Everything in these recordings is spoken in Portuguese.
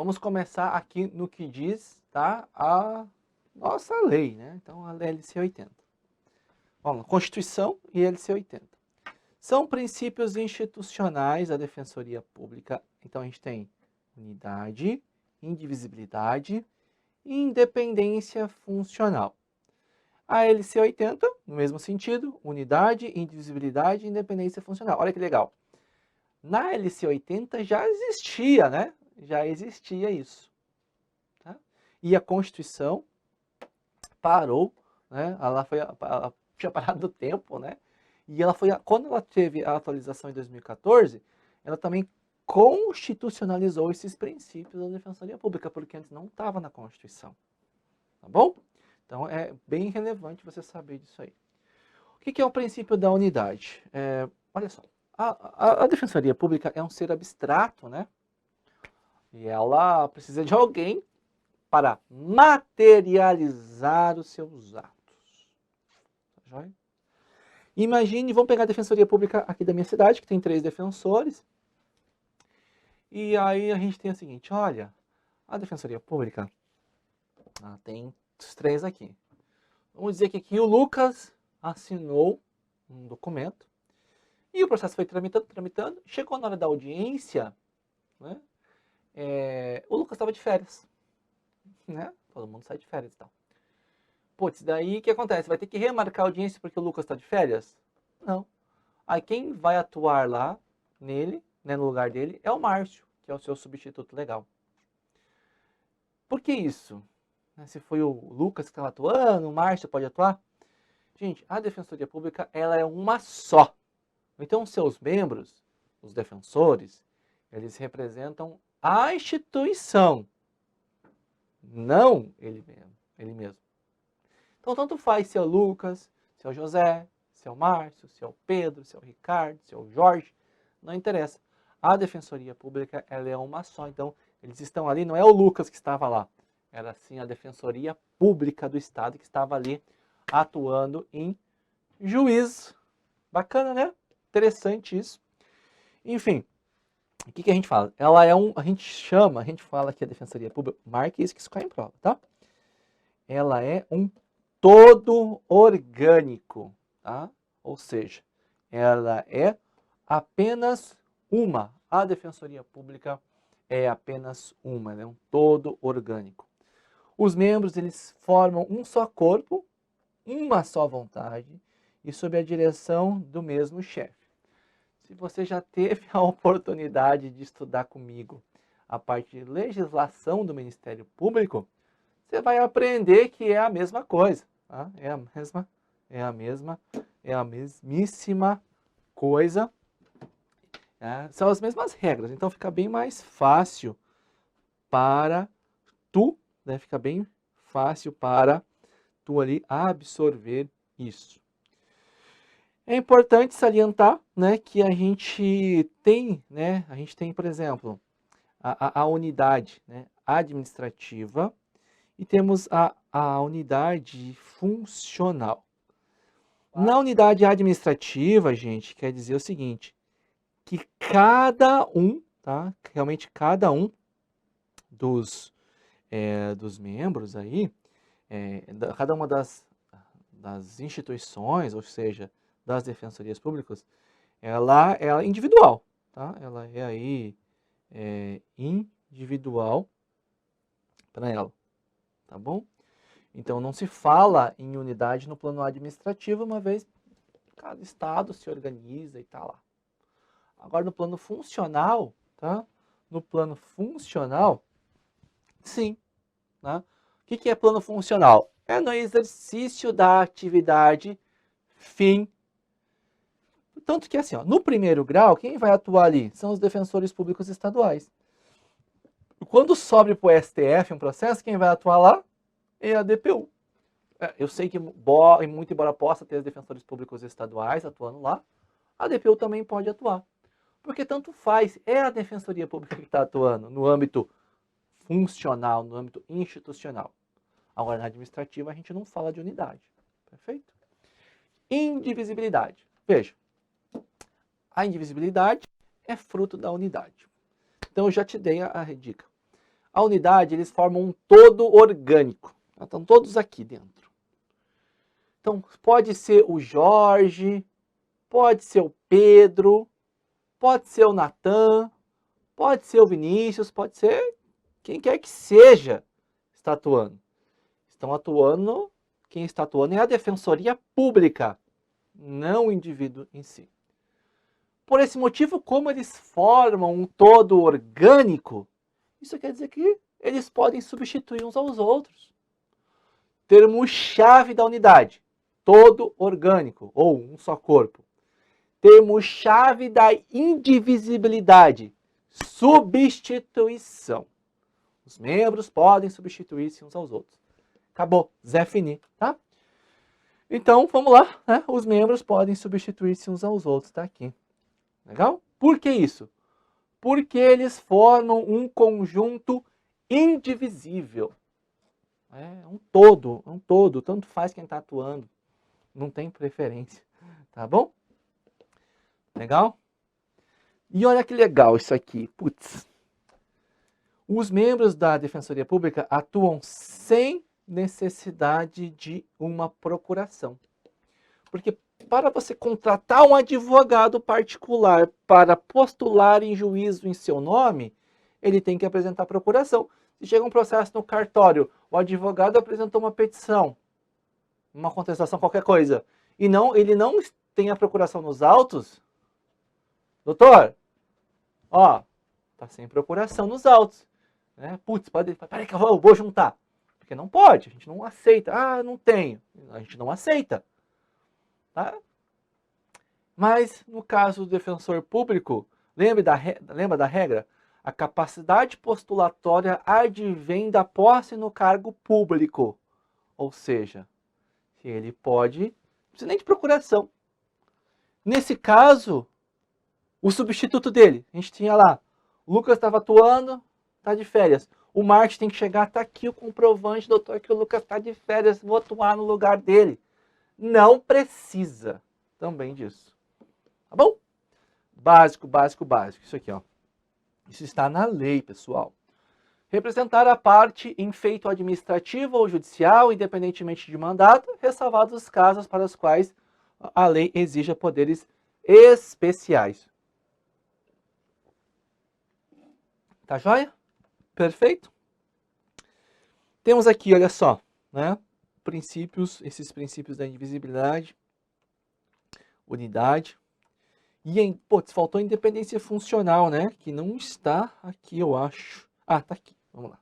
Vamos começar aqui no que diz, tá, a nossa lei, né? Então, a LC 80. Vamos lá, Constituição e LC 80. São princípios institucionais da Defensoria Pública. Então, a gente tem unidade, indivisibilidade e independência funcional. A LC 80, no mesmo sentido, unidade, indivisibilidade e independência funcional. Olha que legal. Na LC 80 já existia, né? Já existia isso. Tá? E a Constituição parou, né? Ela tinha parado do tempo, né? E ela foi, quando ela teve a atualização em 2014, ela também constitucionalizou esses princípios da Defensoria Pública, porque antes não estava na Constituição. Tá bom? Então é bem relevante você saber disso aí. O que é o princípio da unidade? Olha só, a Defensoria Pública é um ser abstrato, né? E ela precisa de alguém para materializar os seus atos. Tá joia? Imagine, vamos pegar a Defensoria Pública aqui da minha cidade, que tem 3 defensores. E aí a gente tem o seguinte, olha, a Defensoria Pública tem os 3 aqui. Vamos dizer que aqui o Lucas assinou um documento e o processo foi tramitando. Chegou na hora da audiência, né? O Lucas estava de férias, né? Todo mundo sai de férias e tal. Putz, daí o que acontece? Vai ter que remarcar a audiência porque o Lucas está de férias? Não. Aí quem vai atuar lá nele, né, no lugar dele, é o Márcio, que é o seu substituto legal. Por que isso? Se foi o Lucas que estava atuando, o Márcio pode atuar? Gente, a Defensoria Pública ela é uma só. Então, seus membros, os defensores, eles representam a instituição, não ele mesmo. Então, tanto faz se é o Lucas, se é o José, se é o Márcio, se é o Pedro, se é o Ricardo, se é o Jorge, não interessa. A Defensoria Pública ela é uma só. Então, eles estão ali, não é o Lucas que estava lá, era sim a Defensoria Pública do Estado que estava ali atuando em juízo. Bacana, né? Interessante isso. Enfim, o que a gente fala? Ela é a gente fala que a Defensoria Pública, marque isso que isso cai em prova, tá? Ela é um todo orgânico, tá? Ou seja, ela é apenas uma. A Defensoria Pública é apenas uma, ela é um todo orgânico. Os membros, eles formam um só corpo, uma só vontade e sob a direção do mesmo chefe. Se você já teve a oportunidade de estudar comigo a parte de legislação do Ministério Público, você vai aprender que é a mesma coisa. Tá? É a mesmíssima coisa. São as mesmas regras, então fica bem mais fácil para tu, né? Fica bem fácil para tu ali absorver isso. É importante salientar, né, que a gente tem, por exemplo, a unidade, né, administrativa e temos a unidade funcional. Na unidade administrativa, gente, quer dizer o seguinte, que cada um, tá, realmente cada um dos membros aí, cada uma das instituições, ou seja, das defensorias públicas, ela é individual, tá? Ela é aí individual para ela, tá bom? Então não se fala em unidade no plano administrativo, uma vez cada estado se organiza e tá lá. Agora no plano funcional, tá? No plano funcional, sim, né? O que é plano funcional? É no exercício da atividade fim. Tanto que assim, ó, no primeiro grau, quem vai atuar ali são os defensores públicos estaduais. Quando sobe para o STF um processo, quem vai atuar lá é a DPU. Eu sei que, muito embora possa ter os defensores públicos estaduais atuando lá, a DPU também pode atuar. Porque tanto faz, é a Defensoria Pública que está atuando no âmbito funcional, no âmbito institucional. Agora, na administrativa, a gente não fala de unidade. Perfeito? Indivisibilidade. Veja, a indivisibilidade é fruto da unidade. Então, eu já te dei a dica. a unidade, eles formam um todo orgânico. Estão todos aqui dentro. Então, pode ser o Jorge, pode ser o Pedro, pode ser o Natan, pode ser o Vinícius, pode ser quem quer que seja está atuando. Quem está atuando é a Defensoria Pública, não o indivíduo em si. Por esse motivo, como eles formam um todo orgânico, isso quer dizer que eles podem substituir uns aos outros. Termo-chave da unidade, todo orgânico, ou um só corpo. Termo-chave da indivisibilidade, substituição. Os membros podem substituir-se uns aos outros. Acabou, Zé Fini, tá? Então, vamos lá, né? Os membros podem substituir-se uns aos outros, tá aqui. Legal? Por que isso? Porque eles formam um conjunto indivisível. É um todo, tanto faz quem está atuando. Não tem preferência, tá bom? Legal? E olha que legal isso aqui, putz. Os membros da Defensoria Pública atuam sem necessidade de uma procuração. Porque para você contratar um advogado particular para postular em juízo em seu nome, ele tem que apresentar procuração. Se chega um processo no cartório, o advogado apresentou uma petição, uma contestação, qualquer coisa, e ele não tem a procuração nos autos, doutor, ó, tá sem procuração nos autos. Né? Putz, peraí que eu vou juntar. Porque não pode, a gente não aceita. Ah, não tenho. A gente não aceita. Tá? Mas, no caso do defensor público, lembra da regra? A capacidade postulatória advém da posse no cargo público. Ou seja, ele pode, não precisa nem de procuração. Nesse caso, o substituto dele, a gente tinha lá, o Lucas estava atuando, está de férias. O Marte tem que chegar, tá aqui o comprovante, doutor, que o Lucas está de férias, vou atuar no lugar dele. Não precisa também disso. Tá bom? Básico, básico, básico. Isso aqui, ó. Isso está na lei, pessoal. Representar a parte em feito administrativo ou judicial, independentemente de mandato, ressalvados os casos para os quais a lei exija poderes especiais. Tá joia? Perfeito? Temos aqui, olha só, né? Esses princípios da indivisibilidade, unidade. E, putz, faltou independência funcional, né? Que não está aqui, eu acho. Ah, tá aqui. Vamos lá.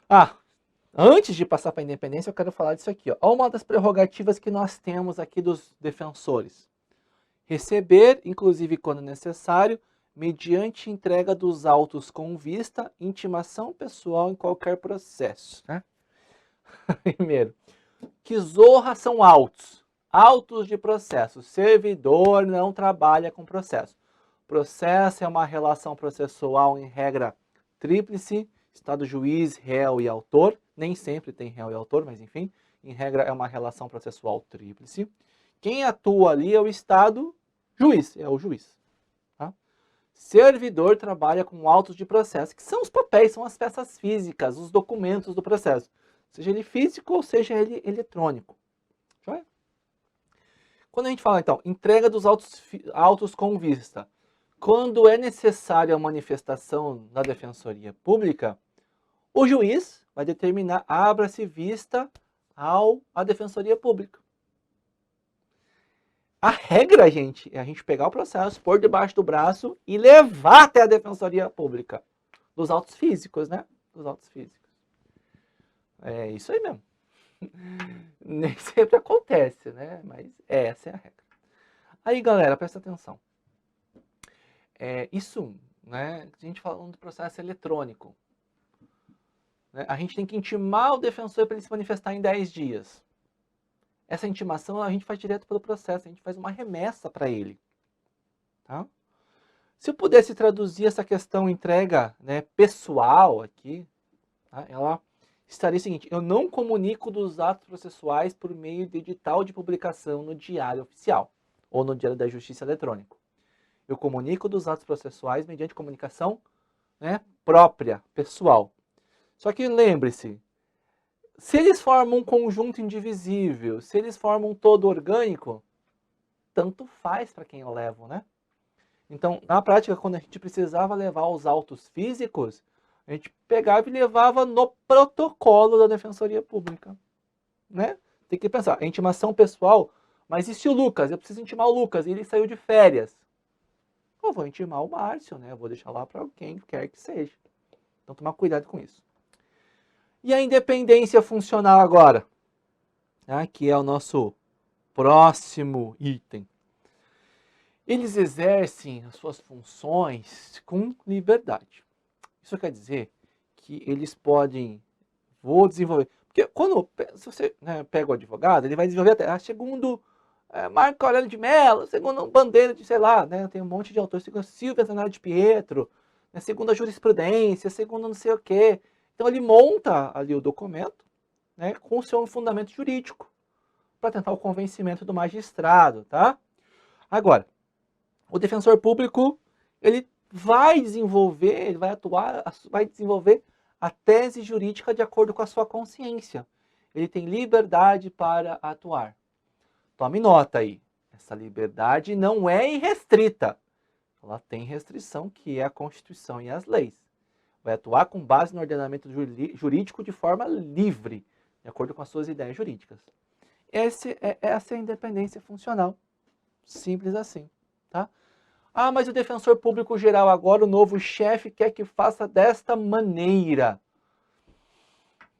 Ah, antes de passar para a independência, eu quero falar disso aqui, ó. Olha uma das prerrogativas que nós temos aqui dos defensores. Receber, inclusive quando necessário, mediante entrega dos autos com vista, intimação pessoal em qualquer processo. Né? Primeiro, que zorra são autos? Autos de processo. Servidor não trabalha com processo. Processo é uma relação processual em regra tríplice, Estado, juiz, réu e autor. Nem sempre tem réu e autor, mas enfim, em regra é uma relação processual tríplice. Quem atua ali é o Estado, juiz, é o juiz. Servidor trabalha com autos de processo, que são os papéis, são as peças físicas, os documentos do processo. Seja ele físico ou seja ele eletrônico. Joia? Quando a gente fala, então, entrega dos autos com vista, quando é necessária a manifestação da Defensoria Pública, o juiz vai determinar, abra-se vista à Defensoria Pública. A regra, gente, é a gente pegar o processo, pôr debaixo do braço e levar até a Defensoria Pública. Dos autos físicos, né? Dos autos físicos. É isso aí mesmo. Nem sempre acontece, né? Mas essa é a regra. Aí, galera, presta atenção. Isso, né? A gente falando do processo eletrônico. Né, a gente tem que intimar o defensor para ele se manifestar em 10 dias. Essa intimação a gente faz direto pelo processo, a gente faz uma remessa para ele. Tá? Se eu pudesse traduzir essa questão entrega, né, pessoal aqui, tá? Ela estaria o seguinte: eu não comunico dos atos processuais por meio de edital de publicação no Diário Oficial ou no Diário da Justiça Eletrônico. Eu comunico dos atos processuais mediante comunicação, né, própria, pessoal. Só que lembre-se, se eles formam um conjunto indivisível, se eles formam um todo orgânico, tanto faz para quem eu levo, né? Então, na prática, quando a gente precisava levar os autos físicos, a gente pegava e levava no protocolo da Defensoria Pública, né? Tem que pensar, a intimação pessoal, mas e se o Lucas? Eu preciso intimar o Lucas e ele saiu de férias. Eu vou intimar o Márcio, né? Eu vou deixar lá para quem quer que seja. Então, tomar cuidado com isso. E a independência funcional agora, né? Que é o nosso próximo item. Eles exercem as suas funções com liberdade. Isso quer dizer que eles podem, vou desenvolver, porque quando, se você, né, pega o advogado, ele vai desenvolver até, segundo Marco Aurélio de Mello, segundo Bandeira de, sei lá, né, tem um monte de autores, segundo Silvia Zanardi de Pietro, né, segundo a jurisprudência, segundo não sei o quê. Então ele monta ali o documento, né, com o seu fundamento jurídico, para tentar o convencimento do magistrado, tá? Agora, o defensor público, ele vai desenvolver, ele vai atuar, vai desenvolver a tese jurídica de acordo com a sua consciência. Ele tem liberdade para atuar. Tome nota aí, essa liberdade não é irrestrita. Ela tem restrição, que é a Constituição e as leis. Vai atuar com base no ordenamento jurídico de forma livre, de acordo com as suas ideias jurídicas. Essa é a independência funcional. Simples assim, tá? Ah, mas o defensor público geral agora, o novo chefe, quer que faça desta maneira.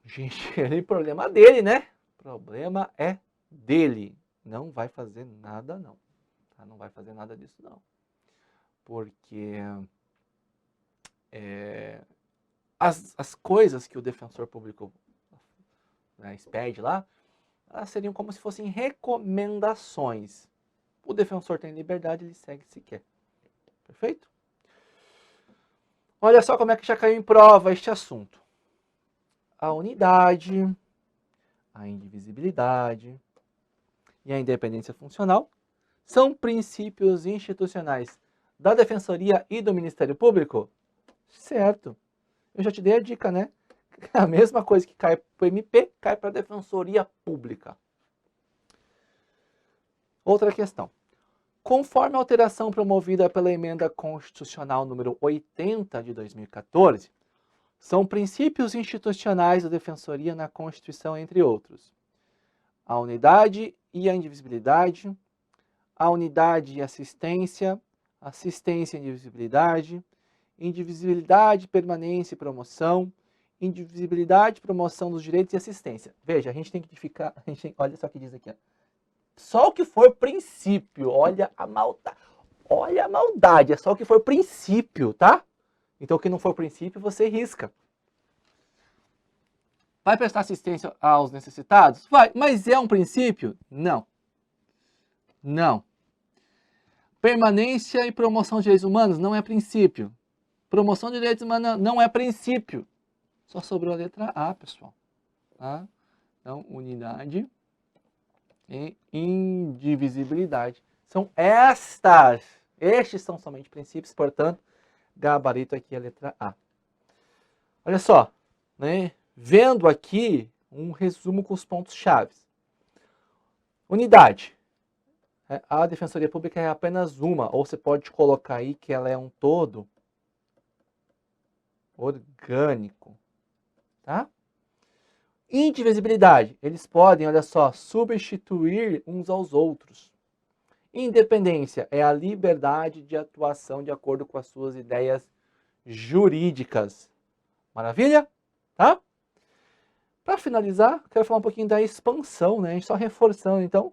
Gente, é problema dele, né? O problema é dele. Não vai fazer nada, não. Tá? Não vai fazer nada disso, não. Porque as coisas que o defensor público, né, expede lá, elas seriam como se fossem recomendações. O defensor tem liberdade, ele segue se quer. Perfeito? Olha só como é que já caiu em prova este assunto. A unidade, a indivisibilidade e a independência funcional são princípios institucionais da Defensoria e do Ministério Público? Certo. Eu já te dei a dica, né? A mesma coisa que cai para o MP, cai para a Defensoria Pública. Outra questão. Conforme a alteração promovida pela Emenda Constitucional número 80 de 2014, são princípios institucionais da Defensoria na Constituição, entre outros: a unidade e a indivisibilidade, a unidade e assistência, assistência e indivisibilidade, indivisibilidade, permanência e promoção, indivisibilidade, promoção dos direitos e assistência. Veja, a gente tem que ficar, olha só o que diz aqui, ó. Só o que for princípio, olha a maldade. Olha a maldade, é só o que for princípio, tá? Então, o que não for princípio, você risca. Vai prestar assistência aos necessitados? Vai, mas é um princípio? Não. Não. Permanência e promoção de direitos humanos não é princípio. Promoção de direitos humanos não é princípio. Só sobrou a letra A, pessoal. Tá? Então, unidade e indivisibilidade. São estes são somente princípios, portanto, gabarito aqui é a letra A. Olha só, né? Vendo aqui um resumo com os pontos chaves. Unidade. A Defensoria Pública é apenas uma, ou você pode colocar aí que ela é um todo orgânico, tá? Indivisibilidade. Eles podem, olha só, substituir uns aos outros. Independência é a liberdade de atuação de acordo com as suas ideias jurídicas. Maravilha? Tá? Para finalizar, quero falar um pouquinho da expansão, né? Só reforçando, então,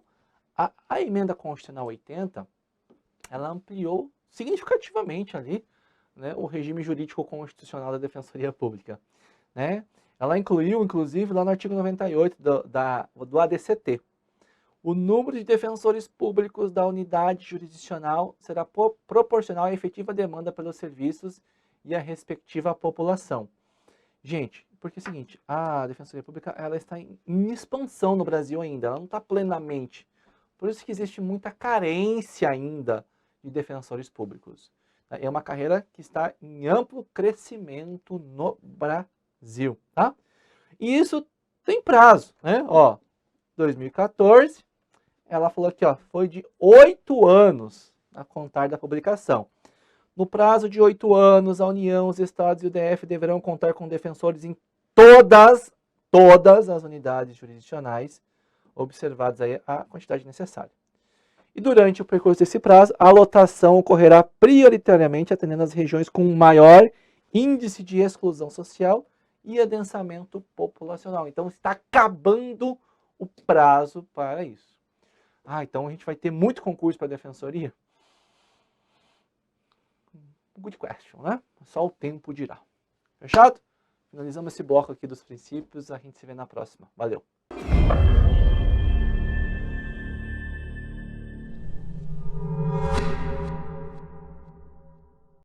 a Emenda Constitucional 80, ela ampliou significativamente ali, né, o regime jurídico constitucional da Defensoria Pública, né? Ela incluiu, inclusive, lá no artigo 98 do ADCT, o número de defensores públicos da unidade jurisdicional será proporcional à efetiva demanda pelos serviços e à respectiva população. Gente, porque é o seguinte, a Defensoria Pública ela está em expansão no Brasil ainda, ela não está plenamente. Por isso que existe muita carência ainda de defensores públicos. É uma carreira que está em amplo crescimento no Brasil, tá? E isso tem prazo, né? Ó, 2014, ela falou aqui, ó, foi de 8 anos a contar da publicação. No prazo de 8 anos, a União, os estados e o DF deverão contar com defensores em todas as unidades jurisdicionais, observadas aí a quantidade necessária. E durante o percurso desse prazo, a lotação ocorrerá prioritariamente atendendo as regiões com maior índice de exclusão social e adensamento populacional. Então, está acabando o prazo para isso. Então a gente vai ter muito concurso para a defensoria? Good question, né? Só o tempo dirá. Fechado? Finalizamos esse bloco aqui dos princípios. A gente se vê na próxima. Valeu!